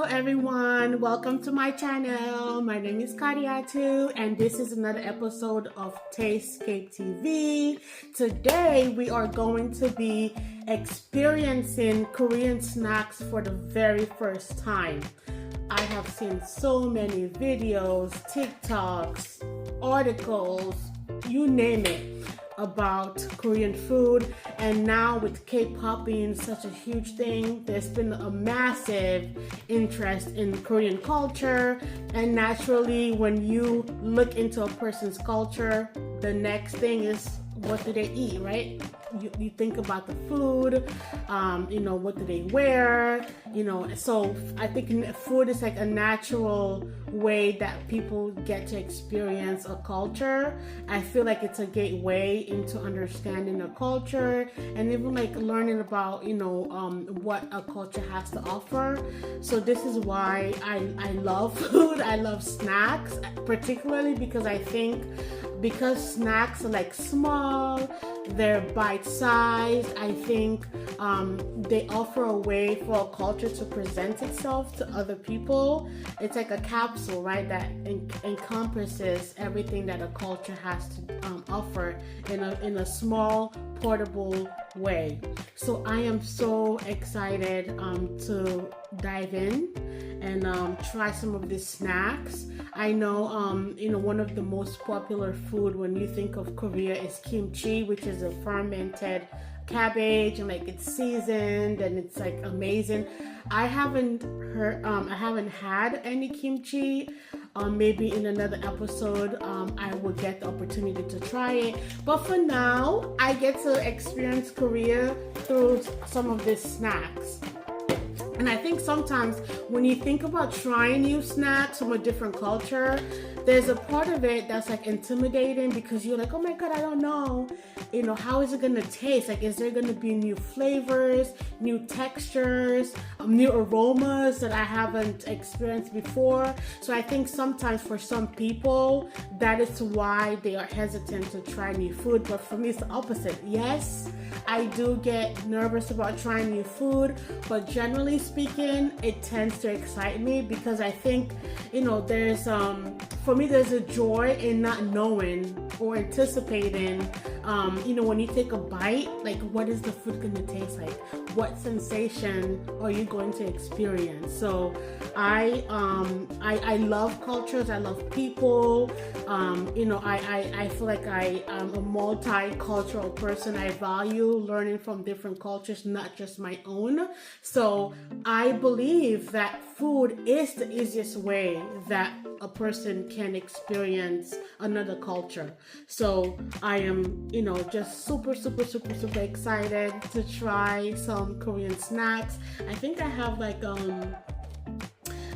Everyone, welcome to my channel. My name is Kadiatu and this is another episode of Tastescape TV. Today we are going to be experiencing Korean snacks for the very first time. I have seen so many videos, TikToks, articles, you name it, about Korean food, and now with K-pop being such a huge thing, there's been a massive interest in Korean culture, and naturally when you look into a person's culture, the next thing is what do they eat, right? You think about the food, what do they wear, so I think food is like a natural way that people get to experience a culture. I feel like it's a gateway into understanding a culture and even like learning about, what a culture has to offer. So this is why I love food. I love snacks, particularly because I think because snacks are like small, they're bite-sized, I think they offer a way for a culture to present itself to other people. It's like a capsule, right, that encompasses everything that a culture has to offer in a small, portable way. So I am so excited to dive in and try some of these snacks. I know, one of the most popular food when you think of Korea is kimchi, which is a fermented cabbage, and like it's seasoned and it's like amazing. I haven't had any kimchi. Maybe in another episode, I will get the opportunity to try it. But for now, I get to experience Korea through some of these snacks. And I think sometimes when you think about trying new snacks from a different culture, there's a part of it that's like intimidating because you're like, oh my God, I don't know. How is it going to taste? Like, is there going to be new flavors, new textures, new aromas that I haven't experienced before? So I think sometimes for some people, that is why they are hesitant to try new food. But for me, it's the opposite. Yes, I do get nervous about trying new food, but generally speaking, it tends to excite me because I think, there's for me, there's a joy in not knowing or anticipating, when you take a bite, like what is the food going to taste like? What sensation are you going to experience? So I love cultures. I love people. I feel like I am a multicultural person. I value learning from different cultures, not just my own. So I believe that food is the easiest way that a person can experience another culture. So I am, just super excited to try some Korean snacks. I think I have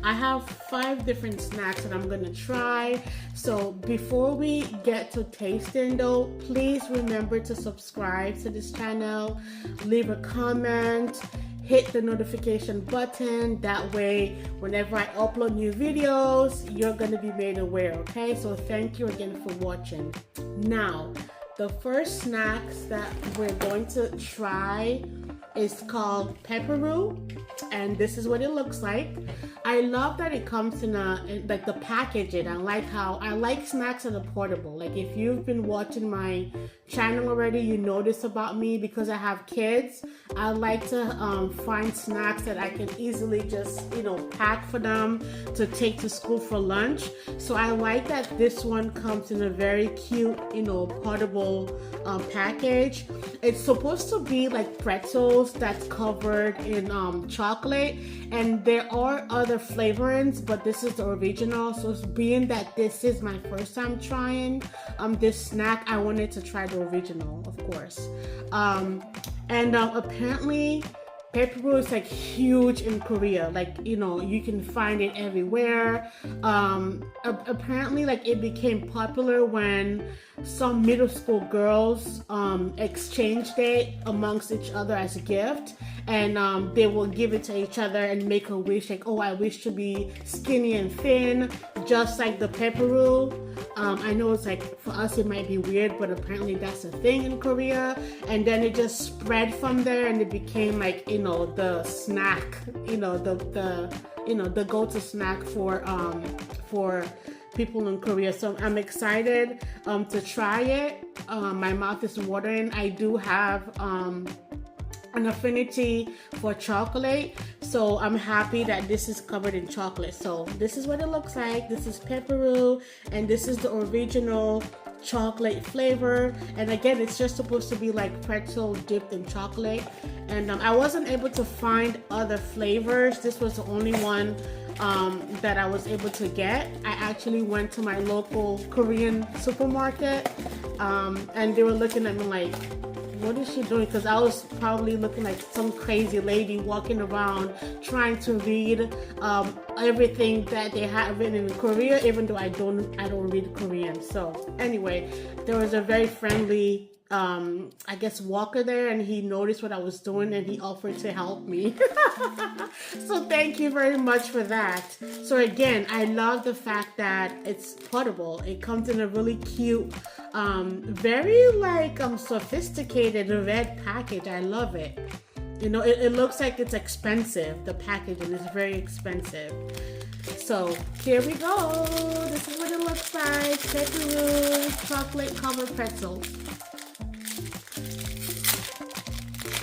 I have 5 different snacks that I'm gonna try. So before we get to tasting though, please remember to subscribe to this channel, leave a comment, hit the notification button. That way, whenever I upload new videos, you're gonna be made aware, okay? So thank you again for watching. Now, the first snacks that we're going to try is called pepperoo, and this is what it looks like. I love that it comes in like the packaging. I like snacks that are portable. Like if you've been watching my channel already, you know this about me because I have kids. I like to find snacks that I can easily just pack for them to take to school for lunch. So I like that this one comes in a very cute portable package. It's supposed to be like pretzels that's covered in chocolate, and there are other flavorings, but this is the original. So being that this is my first time trying this snack, I wanted to try the original, of course. Apparently pepperoo is like huge in Korea. Like, you can find it everywhere. Apparently, like it became popular when some middle school girls exchanged it amongst each other as a gift, and they will give it to each other and make a wish, like, oh, I wish to be skinny and thin, just like the pepperoo. I know it's like, for us it might be weird, but apparently that's a thing in Korea. And then it just spread from there, and it became like, you know, the snack, you know, the go-to snack for people in Korea. So I'm excited to try it. My mouth is watering. I do have an affinity for chocolate, so I'm happy that this is covered in chocolate. So this is what it looks like. This is pepperoo, and this is the original chocolate flavor. And again, it's just supposed to be like pretzel dipped in chocolate. And I wasn't able to find other flavors. This was the only one that I was able to get. I actually went to my local Korean supermarket, and they were looking at me like, what is she doing? Because I was probably looking like some crazy lady walking around trying to read everything that they had written in Korea, even though I don't read Korean. So anyway, there was a very friendly I guess walker there, and he noticed what I was doing and he offered to help me. So thank you very much for that. So again, I love the fact that it's portable. It comes in a really cute, very like sophisticated red package. I love it. You know, it looks like it's expensive. The packaging is very expensive. So here we go. This is what it looks like. Pepperoo chocolate covered pretzels.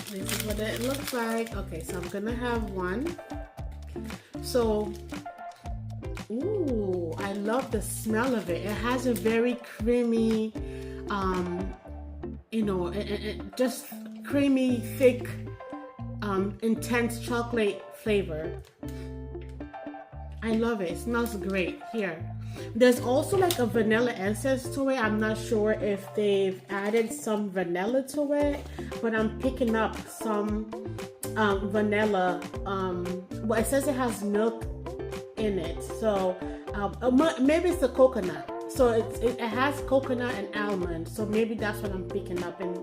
This is what it looks like. Okay, so I'm gonna have one. So, ooh, I love the smell of it. It has a very creamy, you know, just creamy, thick, intense chocolate flavor. I love it. It smells great. Here. There's also like a vanilla essence to it. I'm not sure if they've added some vanilla to it, but I'm picking up some vanilla. Well, it says it has milk in it, so maybe it's the coconut. So it has coconut and almond, so maybe that's what I'm picking up. And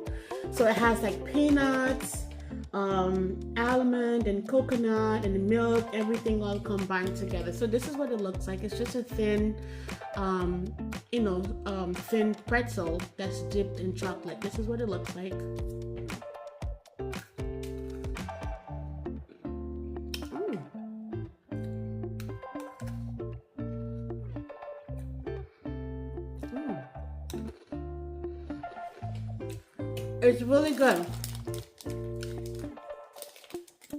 so it has like peanuts, almond and coconut and milk, everything all combined together. So this is what it looks like. It's just a thin, you know, thin pretzel that's dipped in chocolate. This is what it looks like. It's really good.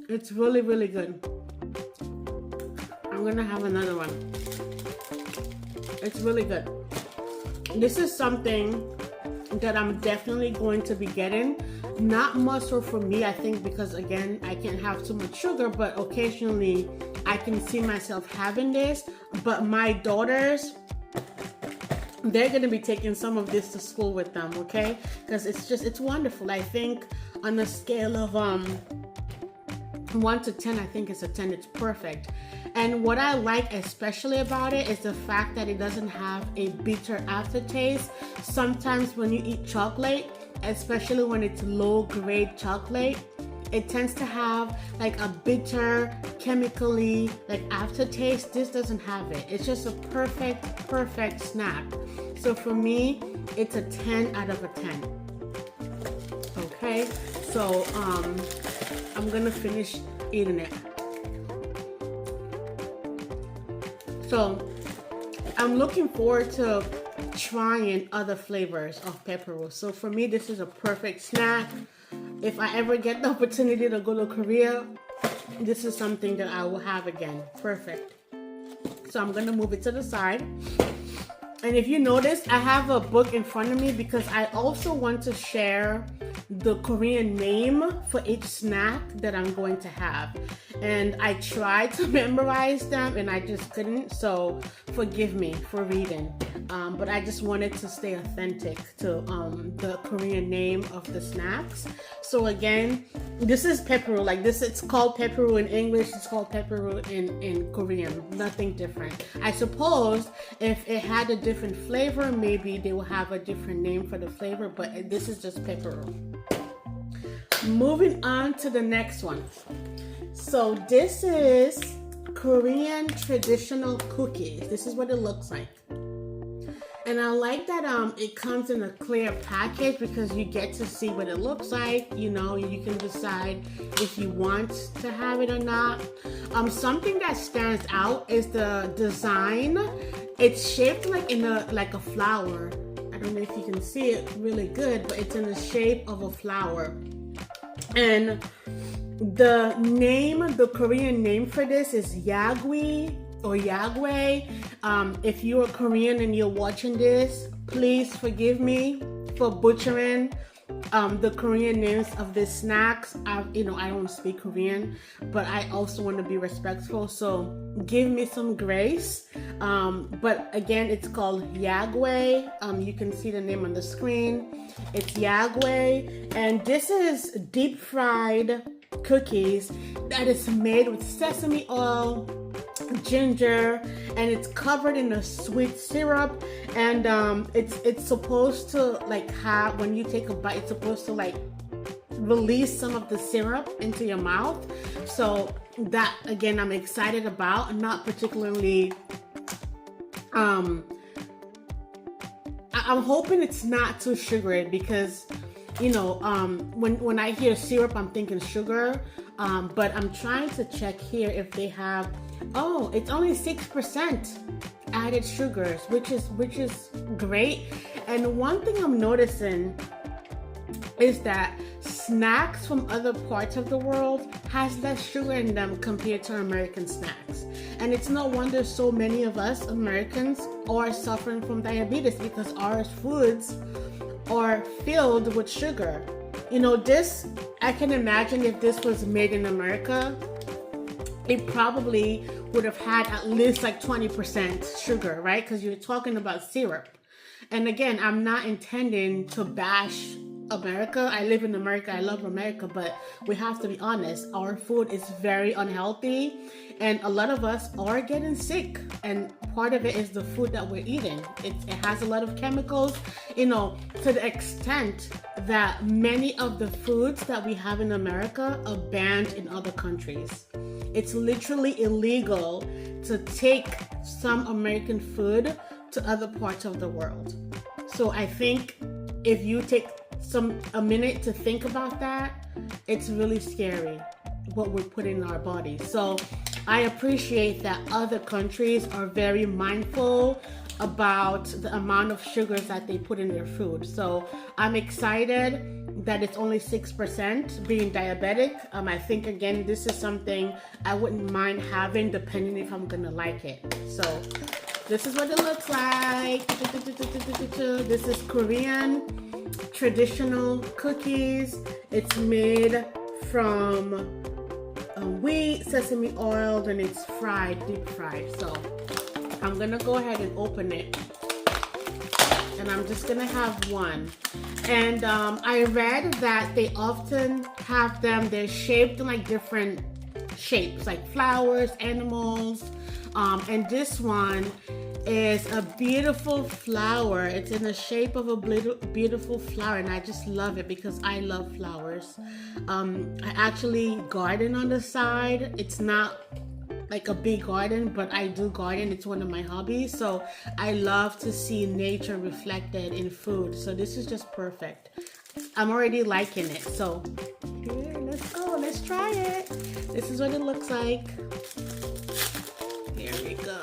It's really, really good. I'm gonna have another one. It's really good. This is something that I'm definitely going to be getting. Not much so for me, I think, because again, I can't have too much sugar, but occasionally I can see myself having this. But my daughters, they're gonna be taking some of this to school with them, okay? Because it's wonderful. I think on a scale of 1 to 10, I think it's a 10. It's perfect. And what I like especially about it is the fact that it doesn't have a bitter aftertaste. Sometimes when you eat chocolate, especially when it's low grade chocolate, it tends to have like a bitter, chemically like aftertaste. This doesn't have it. It's just a perfect snack. So for me, it's a 10 out of a 10. Okay, so I'm gonna finish eating it. So I'm looking forward to trying other flavors of pepperoo. So for me, this is a perfect snack. If I ever get the opportunity to go to Korea, this is something that I will have again. Perfect. So I'm gonna move it to the side. And if you notice, I have a book in front of me because I also want to share the Korean name for each snack that I'm going to have. And I tried to memorize them and I just couldn't, so forgive me for reading. But I just wanted to stay authentic to the Korean name of the snacks. So again, this is pepperoo. Like this, it's called pepperoo in English, it's called pepperoo in Korean. Nothing different. I suppose if it had a different flavor, maybe they will have a different name for the flavor, but this is just pepperoo. Moving on to the next one. So this is Korean traditional cookies. This is what it looks like. And I like that it comes in a clear package because you get to see what it looks like. You know, you can decide if you want to have it or not. Something that stands out is the design. It's shaped like a flower. I don't know if you can see it really good, but it's in the shape of a flower. And the Korean name for this is Yagui or Yagwe. If you're Korean and you're watching this, please forgive me for butchering the Korean names of these snacks. I don't speak Korean, but I also want to be respectful, so give me some grace. But again, it's called Yagwe. You can see the name on the screen. It's Yagwe, and this is deep fried cookies that is made with sesame oil, ginger, and it's covered in a sweet syrup. And it's supposed to have, when you take a bite, it's supposed to release some of the syrup into your mouth. So that, again, I'm excited about. I'm not particularly I'm hoping it's not too sugary because when I hear syrup, I'm thinking sugar. But I'm trying to check here if they have, it's only 6% added sugars, which is great. And one thing I'm noticing is that snacks from other parts of the world has less sugar in them compared to American snacks. And it's no wonder so many of us Americans are suffering from diabetes because our foods are filled with sugar. This, I can imagine if this was made in America, it probably would have had at least 20% sugar, right? Because you're talking about syrup. And again, I'm not intending to bash America. I live in America. I love America, but we have to be honest. Our food is very unhealthy, and a lot of us are getting sick. And part of it is the food that we're eating. It has a lot of chemicals, to the extent that many of the foods that we have in America are banned in other countries. It's literally illegal to take some American food to other parts of the world. So I think if you take a minute to think about that, it's really scary what we're putting in our bodies. So I appreciate that other countries are very mindful about the amount of sugars that they put in their food. So I'm excited that it's only 6% being diabetic. I think, again, this is something I wouldn't mind having depending if I'm gonna like it. So this is what it looks like. This is Korean traditional cookies. It's made from wheat, sesame oil, and it's fried, deep fried. So I'm gonna go ahead and open it, and I'm just gonna have one. And I read that they often have them, they're shaped in different shapes, like flowers, animals, and this one is a beautiful flower. It's in the shape of a beautiful flower, and I just love it because I love flowers. I actually garden on the side. It's not like a big garden, but I do garden. It's one of my hobbies, so I love to see nature reflected in food. So this is just perfect. I'm already liking it. So here, let's go. Let's try it. This is what it looks like. Here we go.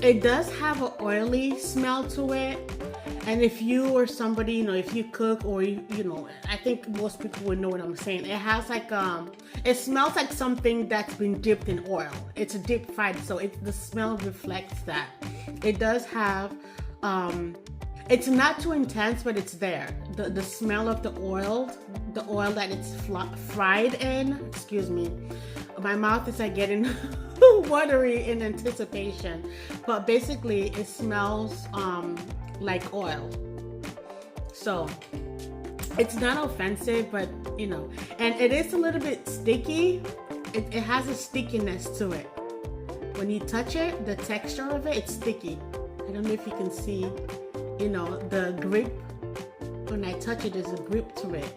It does have an oily smell to it, and if you or somebody, if you cook or I think most people would know what I'm saying. It has it smells like something that's been dipped in oil. It's a deep fried, so the smell reflects that. It does have it's not too intense, but it's there. The smell of the oil that it's fried in. Excuse me. My mouth is getting watery in anticipation, but basically it smells like oil. So it's not offensive, but and it is a little bit sticky. It has a stickiness to it. When you touch it, the texture of it's sticky. I don't know if you can see, the grip. When I touch it, there's a grip to it.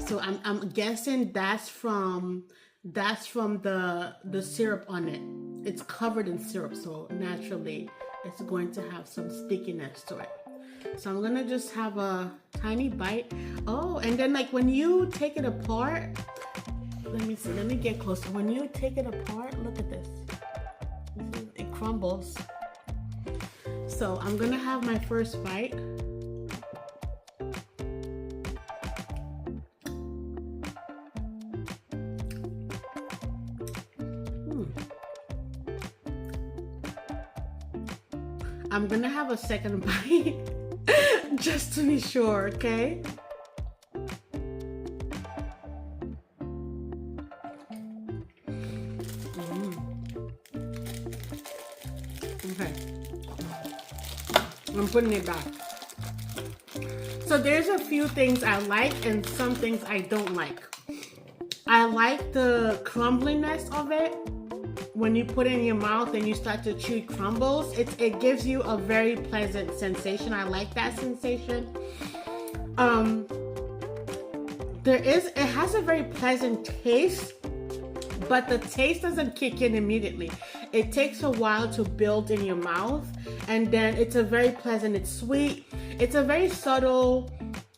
So I'm guessing that's from that's from the syrup on it. It's covered in syrup, so naturally it's going to have some stickiness to it. So I'm gonna just have a tiny bite. Oh, and then like when you take it apart, let me see, let me get closer. When you take it apart, look at this. It crumbles. So I'm gonna have my first bite. I'm gonna have a second bite just to be sure, okay? Okay. I'm putting it back. So there's a few things I like and some things I don't like. I like the crumbliness of it. When you put it in your mouth and you start to chew crumbles, it gives you a very pleasant sensation. I like that sensation. It has a very pleasant taste, but the taste doesn't kick in immediately. It takes a while to build in your mouth, and then it's a very pleasant, it's sweet. It's a very subtle,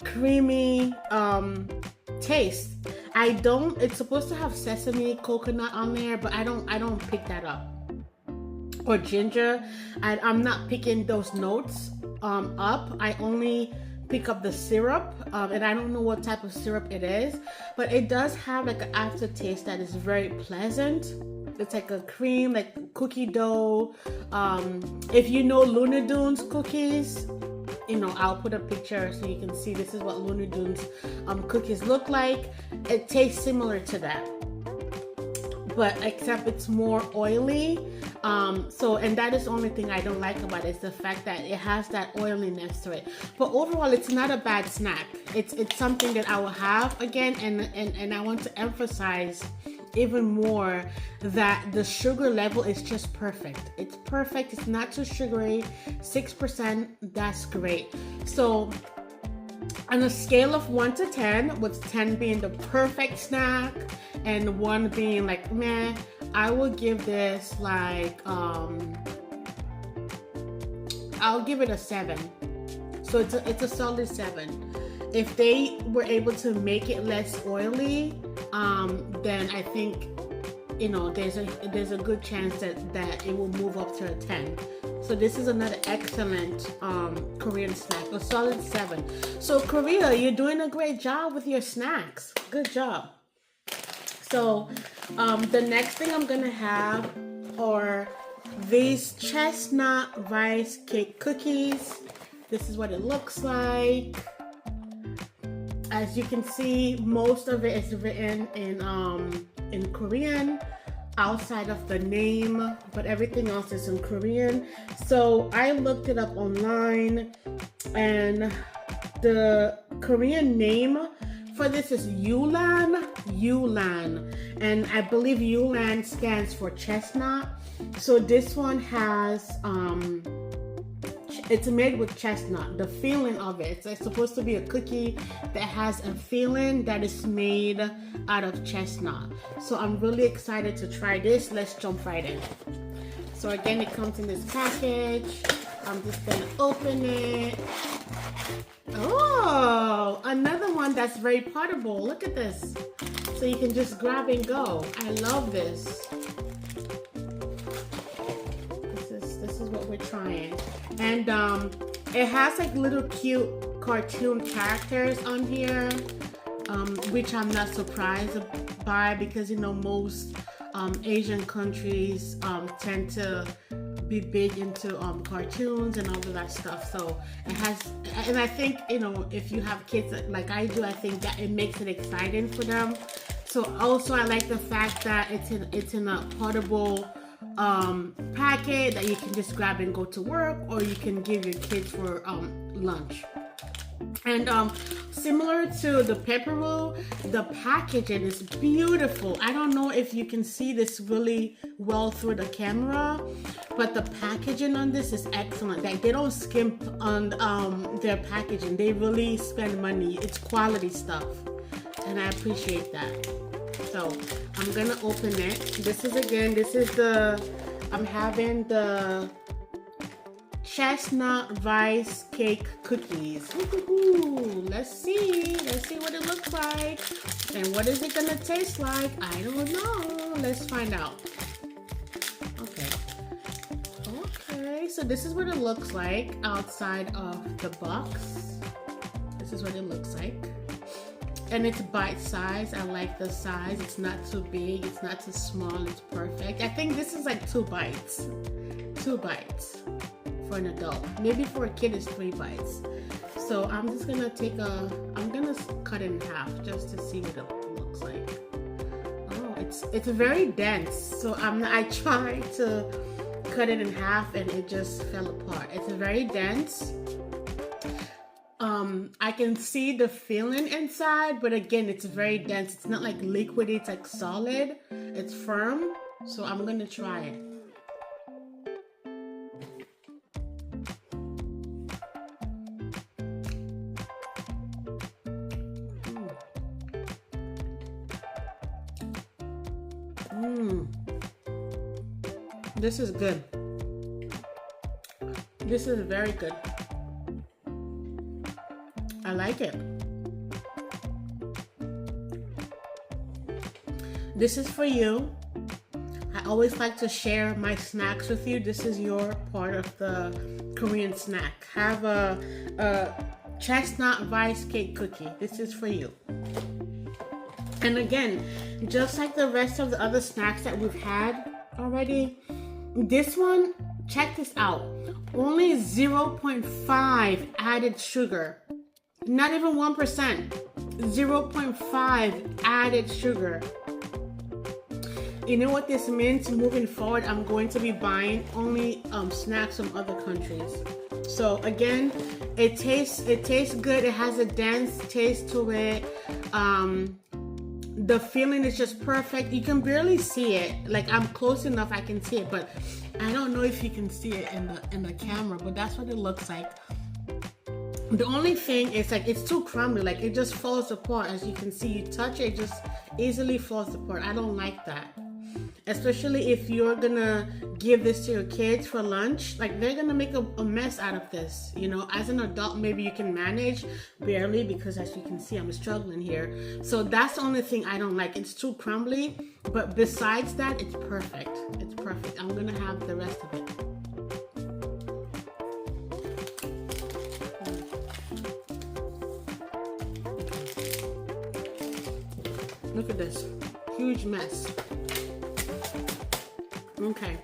creamy taste. It's supposed to have sesame, coconut on there, but I don't pick that up. Or ginger. I'm not picking those notes up. I only pick up the syrup, and I don't know what type of syrup it is, but it does have like an aftertaste that is very pleasant. It's like a cream, like cookie dough. If you know Looney Tunes cookies, you know, I'll put a picture so you can see this is what Looney Tunes cookies look like. It tastes similar to that, but except it's more oily. And that is the only thing I don't like about it, is the fact that it has that oiliness to it. But overall, it's not a bad snack. It's something that I will have again, and I want to emphasize even more that the sugar level is just perfect. It's perfect. It's not too sugary. 6%, that's great. So on a scale of 1 to 10, with 10 being the perfect snack and 1 being like meh, I will give this like I'll give it a 7. So it's a solid 7. If they were able to make it less oily, then I think, you know, there's a good chance that it will move up to a 10. So this is another excellent Korean snack, a solid 7. So Korea, you're doing a great job with your snacks. Good job. So the next thing I'm gonna have are these chestnut rice cake cookies. This is what it looks like. As you can see, most of it is written in Korean outside of the name, but everything else is in Korean. So I looked it up online, and the Korean name for this is Yulan, and I believe Yulan stands for chestnut. So this one has it's made with chestnut. The feeling of it, it's supposed to be a cookie that has a feeling that is made out of chestnut. So I'm really excited to try this. Let's jump right in. So again, it comes in this package. I'm just gonna open it. Oh, another one that's very portable. Look at this. So you can just grab and go. I love this. This is what we're trying. And it has like little cute cartoon characters on here, which I'm not surprised by, because you know most Asian countries tend to be big into cartoons and all of that stuff. So it has, and I think, you know, if you have kids like I do, I think that it makes it exciting for them. So also I like the fact that it's in a portable packet that you can just grab and go to work, or you can give your kids for lunch. And similar to the pepperoni, the packaging is beautiful. I don't know if you can see this really well through the camera, but the packaging on this is excellent. Like, they don't skimp on their packaging. They really spend money. It's quality stuff, and I appreciate that. So I'm gonna open it. I'm having the chestnut rice cake cookies. Ooh, let's see what it looks like. And what is it gonna taste like? I don't know. Let's find out. Okay, so this is what it looks like outside of the box. This is what it looks like. And it's bite size. I like the size. It's not too big, it's not too small, it's perfect. I think this is like 2 bites. 2 bites for an adult. Maybe for a kid it's 3 bites. So I'm just gonna I'm gonna cut it in half just to see what it looks like. Oh, it's very dense. So I tried to cut it in half and it just fell apart. It's very dense. I can see the feeling inside, but again, it's very dense. It's not like liquidy, it's like solid. It's firm. So I'm gonna try it. This is good. This is very good. I like it. This is for you. I always like to share my snacks with you. This is your part of the Korean snack. Have a chestnut rice cake cookie. This is for you. And again, just like the rest of the other snacks that we've had already, this one, check this out. Only 0.5 added sugar. Not even 1%. 0.5 added sugar. You know what this means? Moving forward, I'm going to be buying only snacks from other countries. So again, it tastes good. It has a dense taste to it. The feeling is just perfect. You can barely see it. Like, I'm close enough, I can see it, but I don't know if you can see it in the camera, but that's what it looks like. The only thing is, like, it's too crumbly. Like, it just falls apart. As you can see, you touch it, it just easily falls apart. I don't like that. Especially if you're gonna give this to your kids for lunch, like, they're gonna make a mess out of this. You know, as an adult, maybe you can manage barely, because as you can see, I'm struggling here. So that's the only thing I don't like. It's too crumbly, but besides that, it's perfect. It's perfect. I'm gonna have the rest of it. Look at this, huge mess. Okay,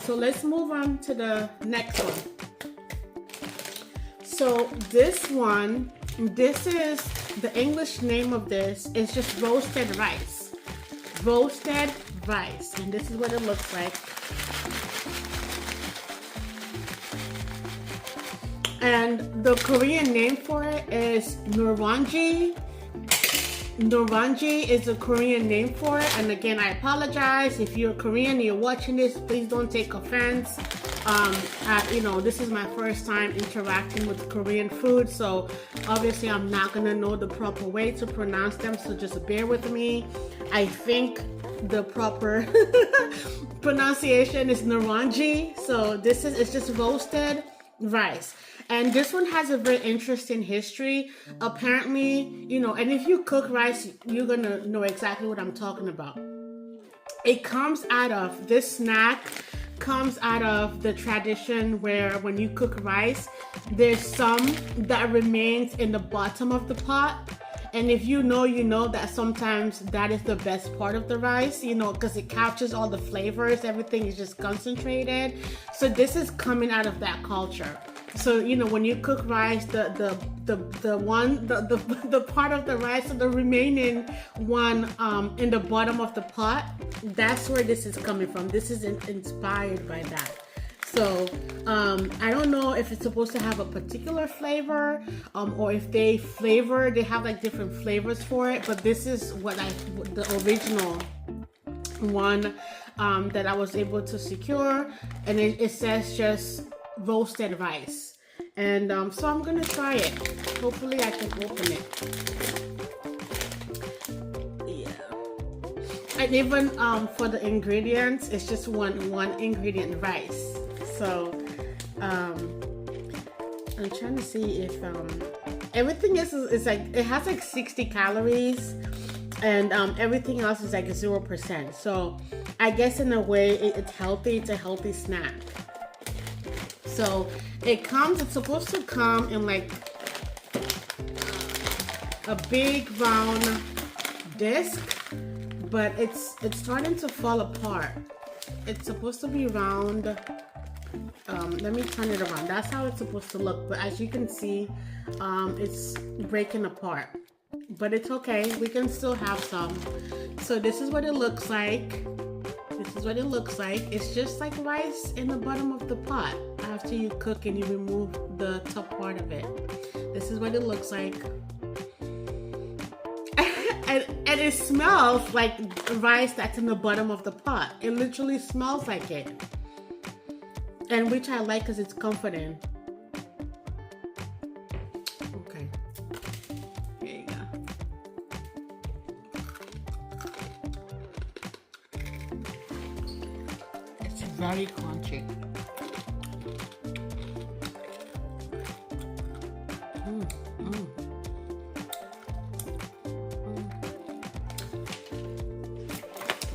so let's move on to the next one. So this is the English name of this is just roasted rice. Roasted rice, and this is what it looks like. And the Korean name for it is noranji. Noranji is a Korean name for it, and again, I apologize if you're Korean and you're watching this. Please don't take offense. You know, this is my first time interacting with Korean food, so obviously I'm not gonna know the proper way to pronounce them, so just bear with me. I think the proper pronunciation is noranji. So it's just roasted rice. And this one has a very interesting history. Apparently, you know, and if you cook rice, you're gonna know exactly what I'm talking about. This snack comes out of the tradition where when you cook rice, there's some that remains in the bottom of the pot. And if you know that sometimes that is the best part of the rice, you know, because it captures all the flavors, everything is just concentrated. So this is coming out of that culture. So, you know, when you cook rice, the part of the rice, or the remaining one in the bottom of the pot, that's where this is coming from. This is inspired by that. So I don't know if it's supposed to have a particular flavor or if they have like different flavors for it, but this is the original one that I was able to secure, and it says just roasted rice. And so I'm gonna try it. Hopefully I can open it. Yeah. And even for the ingredients, it's just one ingredient rice. So I'm trying to see if everything is like, it has like 60 calories, and everything else is like 0%. So I guess in a way it's healthy. It's a healthy snack. So it's supposed to come in like a big round disc, but it's starting to fall apart. It's supposed to be round. Let me turn it around. That's how it's supposed to look, but as you can see, it's breaking apart, but it's okay. We can still have some. So this is what it looks like. This is what it looks like. It's just like rice in the bottom of the pot after you cook and you remove the top part of it. This is what it looks like. And it smells like rice that's in the bottom of the pot. It literally smells like it. And which I like because it's comforting. Okay. Here you go. It's very crunchy.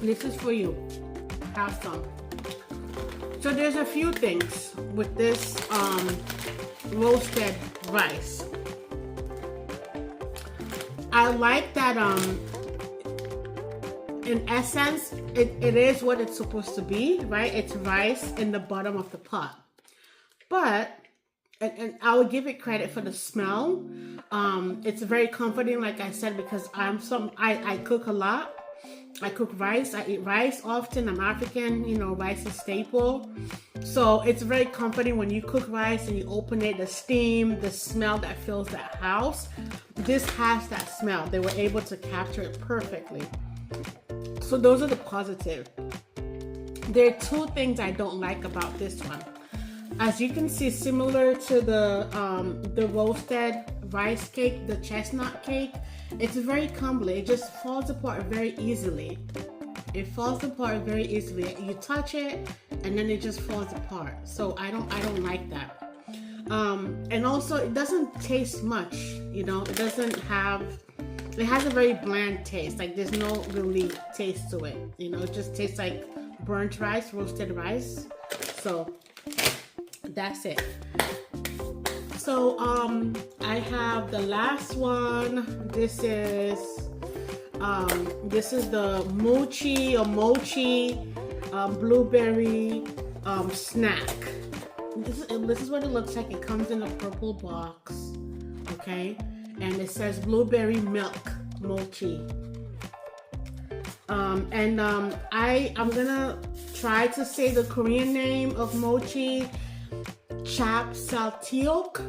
This is for you. Have some. So there's a few things with this roasted rice. I like that in essence it is what it's supposed to be, right? It's rice in the bottom of the pot. But and I would give it credit for the smell. It's very comforting, like I said, because I cook a lot. I cook rice. I eat rice often. I'm African, you know, rice is staple. So it's very comforting when you cook rice and you open it, the steam, the smell that fills that house. This has that smell. They were able to capture it perfectly. So those are the positive. There are two things I don't like about this one. As you can see, similar to the roasted rice cake, the chestnut cake, it's very crumbly. It just falls apart very easily. It falls apart very easily. You touch it and then it just falls apart. So I don't like that. And also it doesn't taste much, you know. It has a very bland taste. Like there's no really taste to it. You know, it just tastes like burnt rice, roasted rice. So that's it. So I have the last one. This is the mochi blueberry snack. This is what it looks like. It comes in a purple box, okay, and it says blueberry milk mochi. I'm gonna try to say the Korean name of mochi. Chapsaltiok.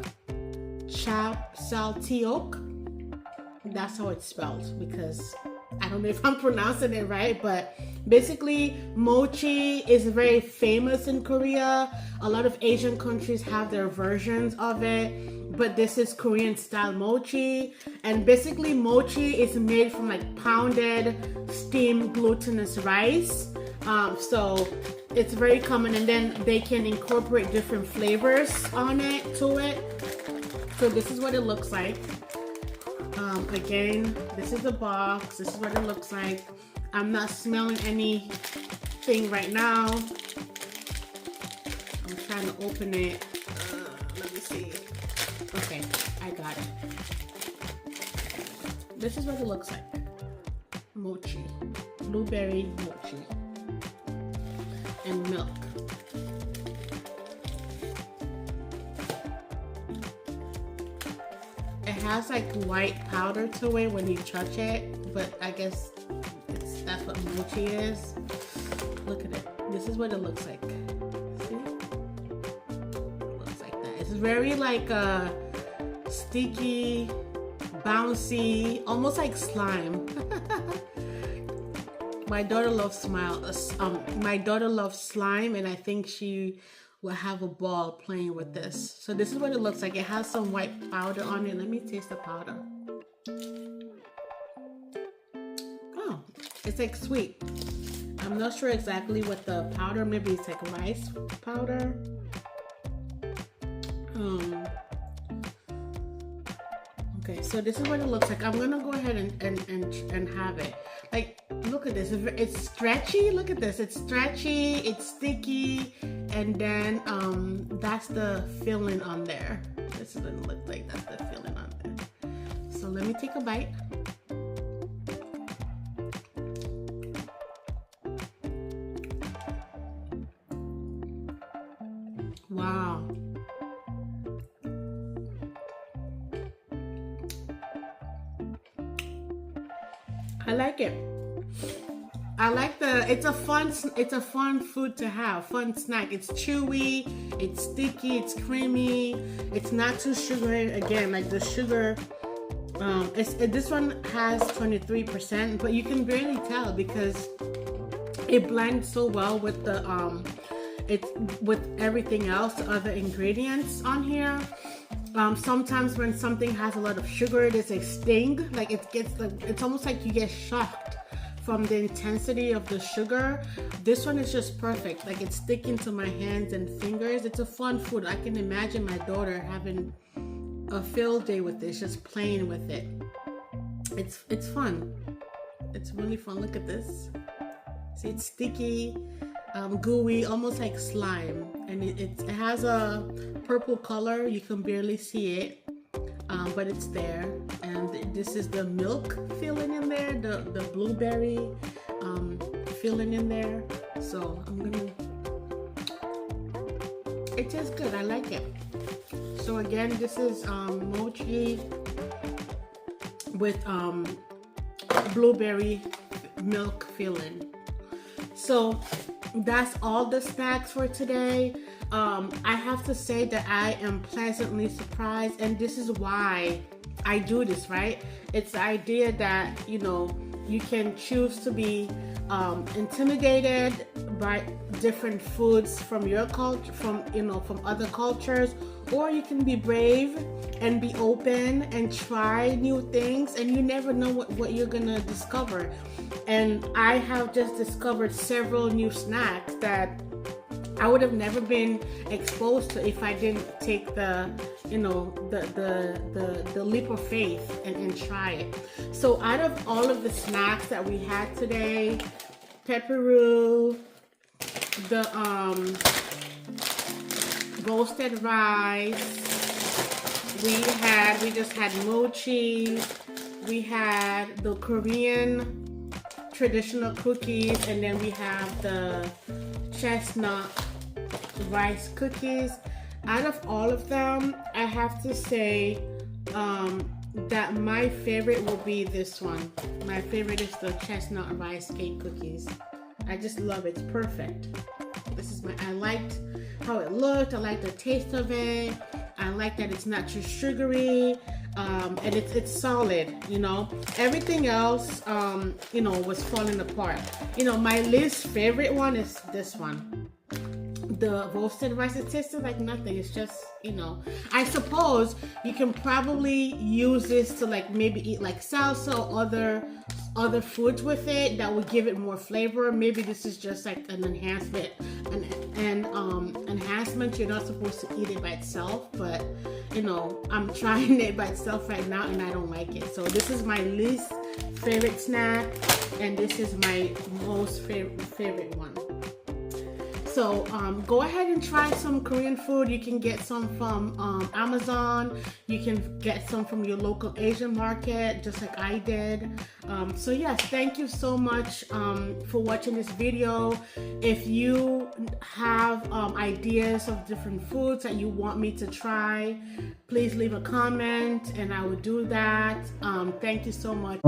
That's how it's spelled, because I don't know if I'm pronouncing it right, but basically mochi is very famous in Korea. A lot of Asian countries have their versions of it, but this is Korean style mochi. And basically mochi is made from like pounded steamed glutinous rice. So it's very common, and then they can incorporate different flavors to it. So this is what it looks like. Again, this is the box. This is what it looks like. I'm not smelling anything right now. I'm trying to open it. Let me see. Okay, I got it. This is what it looks like. Mochi. Blueberry mochi. And milk. It has like white powder to it when you touch it, but I guess that's what mochi is. Look at it. This is what it looks like. See? It looks like that. It's very like sticky, bouncy, almost like slime. My daughter loves slime, and I think she will have a ball playing with this. So this is what it looks like. It has some white powder on it. Let me taste the powder. Oh, It's like sweet. I'm not sure exactly what the powder, maybe it's like rice powder. Okay, so this is what it looks like. I'm gonna go ahead and have it. Like, look at this. It's stretchy. Look at this. It's stretchy. It's sticky, and then that's the filling on there. This is what it looks like. That's the filling on there. So let me take a bite. Wow. I like it. I like it's a fun food to have, fun snack. It's chewy, it's sticky, it's creamy, it's not too sugary. Again, like the sugar, this one has 23%, but you can barely tell because it blends so well with the with everything else, the other ingredients on here. Sometimes when something has a lot of sugar, there's a sting. Like it's almost like you get shocked from the intensity of the sugar. This one is just perfect. Like it's sticking to my hands and fingers. It's a fun food. I can imagine my daughter having a field day with this, just playing with it. It's fun. It's really fun. Look at this. See, it's sticky, gooey, almost like slime, and it has a purple color. You can barely see it, but it's there. And this is the milk filling in there, the blueberry filling in there. So it tastes good. I like it. So again, this is mochi with blueberry milk filling. So that's all the snacks for today. I have to say that I am pleasantly surprised, and this is why I do this, right? It's the idea that, you know, you can choose to be intimidated by different foods from your culture, from other cultures, or you can be brave and be open and try new things, and you never know what you're gonna discover. And I have just discovered several new snacks that I would have never been exposed to if I didn't take the leap of faith and try it. So out of all of the snacks that we had today, pepperoo, the roasted rice, we just had mochi, we had the Korean traditional cookies, and then we have the chestnut rice cookies. Out of all of them, I have to say that my favorite will be this one. My favorite is the chestnut rice cake cookies. I just love it. It's perfect. I liked how it looked. I like the taste of it. I like that it's not too sugary. And it's solid, you know. Everything else, was falling apart. My least favorite one is this one. The roasted rice, it tasted like nothing. It's just, I suppose you can probably use this to like maybe eat like salsa or other foods with it that would give it more flavor. Maybe this is just like an enhancement, enhancement. You're not supposed to eat it by itself, but I'm trying it by itself right now and I don't like it. So this is my least favorite snack, and this is my most favorite one. So go ahead and try some Korean food. You can get some from Amazon. You can get some from your local Asian market, just like I did. So yes, thank you so much for watching this video. If you have ideas of different foods that you want me to try, please leave a comment and I will do that. Thank you so much.